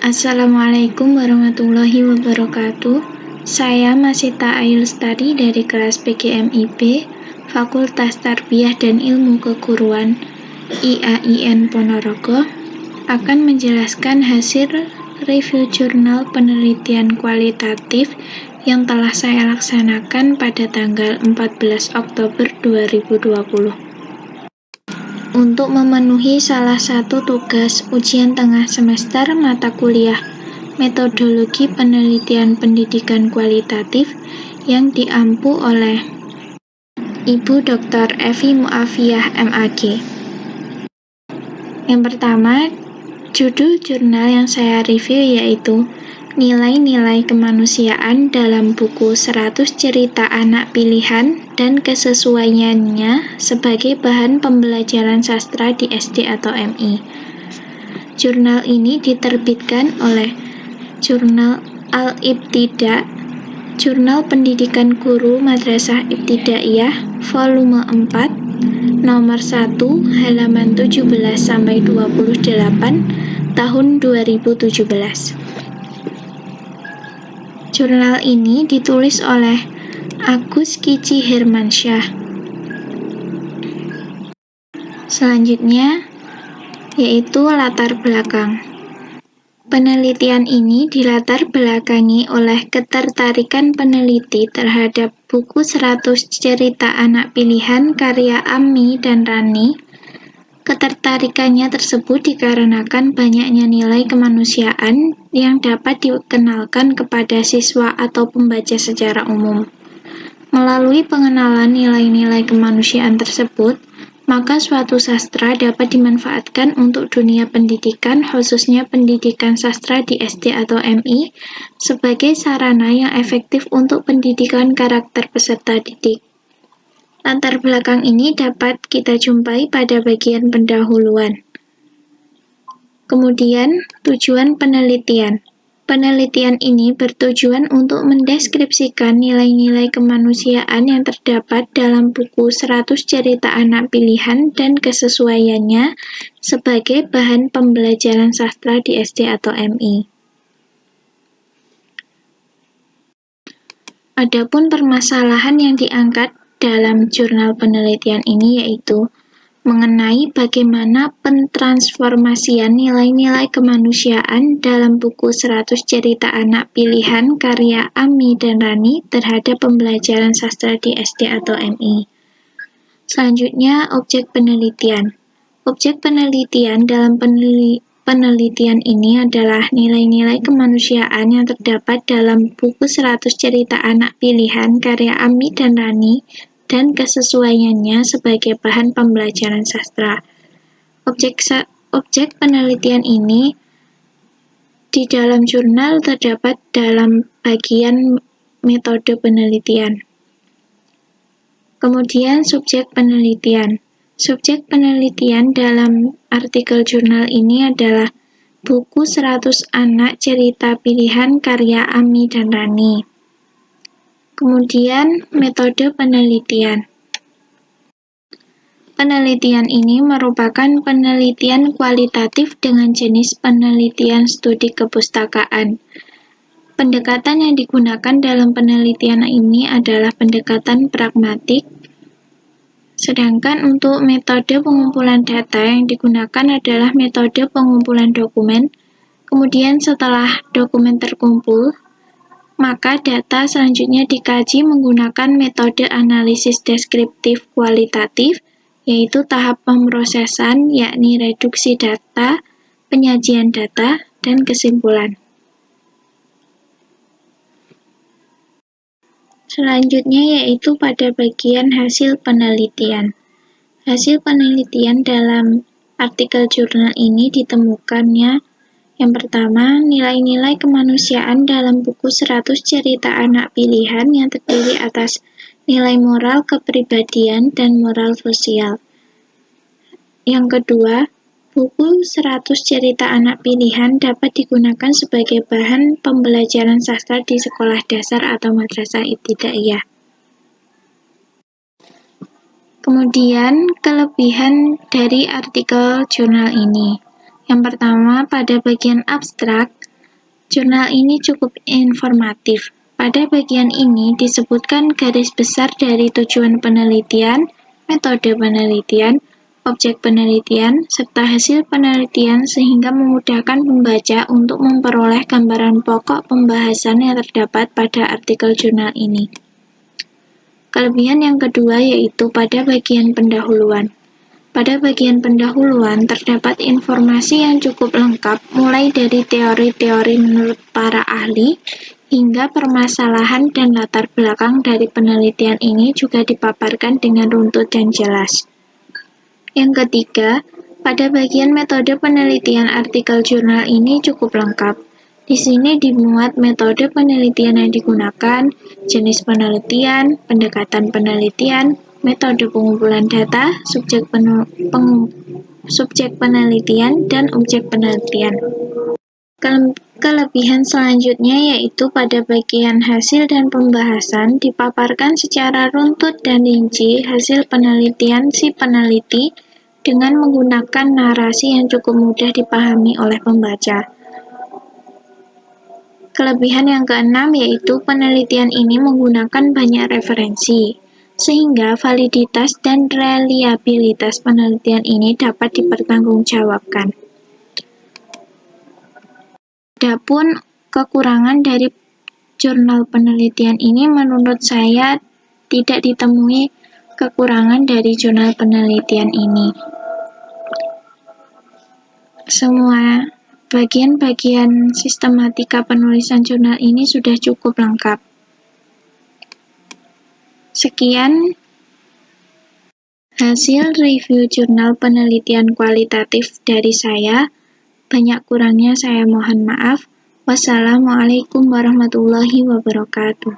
Assalamualaikum warahmatullahi wabarakatuh. Saya Masita Ayu Lestari dari kelas PGMIB, Fakultas Tarbiyah dan Ilmu Keguruan IAIN Ponorogo, akan menjelaskan hasil review jurnal penelitian kualitatif yang telah saya laksanakan pada tanggal 14 Oktober 2020. Untuk memenuhi salah satu tugas ujian tengah semester mata kuliah Metodologi Penelitian Pendidikan Kualitatif yang diampu oleh Ibu Dr. Evi Muafiyah MAG. Yang pertama, judul jurnal yang saya review yaitu Nilai-nilai kemanusiaan dalam buku 100 cerita anak pilihan dan kesesuaiannya sebagai bahan pembelajaran sastra di SD atau MI. Jurnal ini diterbitkan oleh Jurnal Al-Ibtida, Jurnal Pendidikan Guru Madrasah Ibtidaiyah, volume 4, nomor 1, halaman 17-28, tahun 2017. Jurnal ini ditulis oleh Agus Kici Hermansyah. Selanjutnya, yaitu latar belakang. Penelitian ini dilatar belakangi oleh ketertarikan peneliti terhadap buku 100 cerita anak pilihan karya Ammi dan Rani. Ketertarikannya tersebut dikarenakan banyaknya nilai kemanusiaan yang dapat dikenalkan kepada siswa atau pembaca secara umum. Melalui pengenalan nilai-nilai kemanusiaan tersebut, maka suatu sastra dapat dimanfaatkan untuk dunia pendidikan, khususnya pendidikan sastra di SD atau MI, sebagai sarana yang efektif untuk pendidikan karakter peserta didik. Latar belakang ini dapat kita jumpai pada bagian pendahuluan. Kemudian, tujuan penelitian. Penelitian ini bertujuan untuk mendeskripsikan nilai-nilai kemanusiaan yang terdapat dalam buku 100 cerita anak pilihan dan kesesuaiannya sebagai bahan pembelajaran sastra di SD atau MI. Adapun permasalahan yang diangkat dalam jurnal penelitian ini yaitu mengenai bagaimana pentransformasian nilai-nilai kemanusiaan dalam buku 100 cerita anak pilihan karya Ammi dan Rani terhadap pembelajaran sastra di SD atau MI. Selanjutnya, objek penelitian. Objek penelitian dalam penelitian ini adalah nilai-nilai kemanusiaan yang terdapat dalam buku 100 cerita anak pilihan karya Ammi dan Rani dan kesesuaiannya sebagai bahan pembelajaran sastra. Objek penelitian ini di dalam jurnal terdapat dalam bagian metode penelitian. Kemudian subjek penelitian. Subjek penelitian dalam artikel jurnal ini adalah buku 100 anak cerita pilihan karya Ammi dan Rani. Kemudian, metode penelitian. Penelitian ini merupakan penelitian kualitatif dengan jenis penelitian studi kepustakaan. Pendekatan yang digunakan dalam penelitian ini adalah pendekatan pragmatik, sedangkan untuk metode pengumpulan data yang digunakan adalah metode pengumpulan dokumen. Kemudian setelah dokumen terkumpul, maka data selanjutnya dikaji menggunakan metode analisis deskriptif kualitatif, yaitu tahap pemrosesan, yakni reduksi data, penyajian data, dan kesimpulan. Selanjutnya yaitu pada bagian hasil penelitian. Hasil penelitian dalam artikel jurnal ini ditemukannya yang pertama, nilai-nilai kemanusiaan dalam buku 100 cerita anak pilihan yang terdiri atas nilai moral kepribadian dan moral sosial. Yang kedua, buku 100 cerita anak pilihan dapat digunakan sebagai bahan pembelajaran sastra di sekolah dasar atau madrasah ibtidaiyah. Kemudian, kelebihan dari artikel jurnal ini. Yang pertama, pada bagian abstrak, Jurnal ini cukup informatif. Pada bagian ini disebutkan garis besar dari tujuan penelitian, metode penelitian, objek penelitian, serta hasil penelitian sehingga memudahkan pembaca untuk memperoleh gambaran pokok pembahasan yang terdapat pada artikel jurnal ini. Kelebihan yang kedua yaitu pada bagian pendahuluan. Pada bagian pendahuluan terdapat informasi yang cukup lengkap mulai dari teori-teori menurut para ahli hingga permasalahan dan latar belakang dari penelitian ini juga dipaparkan dengan runtut dan jelas. Yang ketiga, pada bagian metode penelitian artikel jurnal ini cukup lengkap. Di sini dimuat metode penelitian yang digunakan, jenis penelitian, pendekatan penelitian, metode pengumpulan data, subjek penelitian, dan objek penelitian. Kelebihan selanjutnya yaitu pada bagian hasil dan pembahasan dipaparkan secara runtut dan rinci hasil penelitian si peneliti dengan menggunakan narasi yang cukup mudah dipahami oleh pembaca. Kelebihan yang keenam yaitu penelitian ini menggunakan banyak referensi, sehingga validitas dan reliabilitas penelitian ini dapat dipertanggungjawabkan. Adapun kekurangan dari jurnal penelitian ini menurut saya tidak ditemui kekurangan dari jurnal penelitian ini. Semua bagian-bagian sistematika penulisan jurnal ini sudah cukup lengkap. Sekian hasil review jurnal penelitian kualitatif dari saya. Banyak kurangnya saya mohon maaf. Wassalamualaikum warahmatullahi wabarakatuh.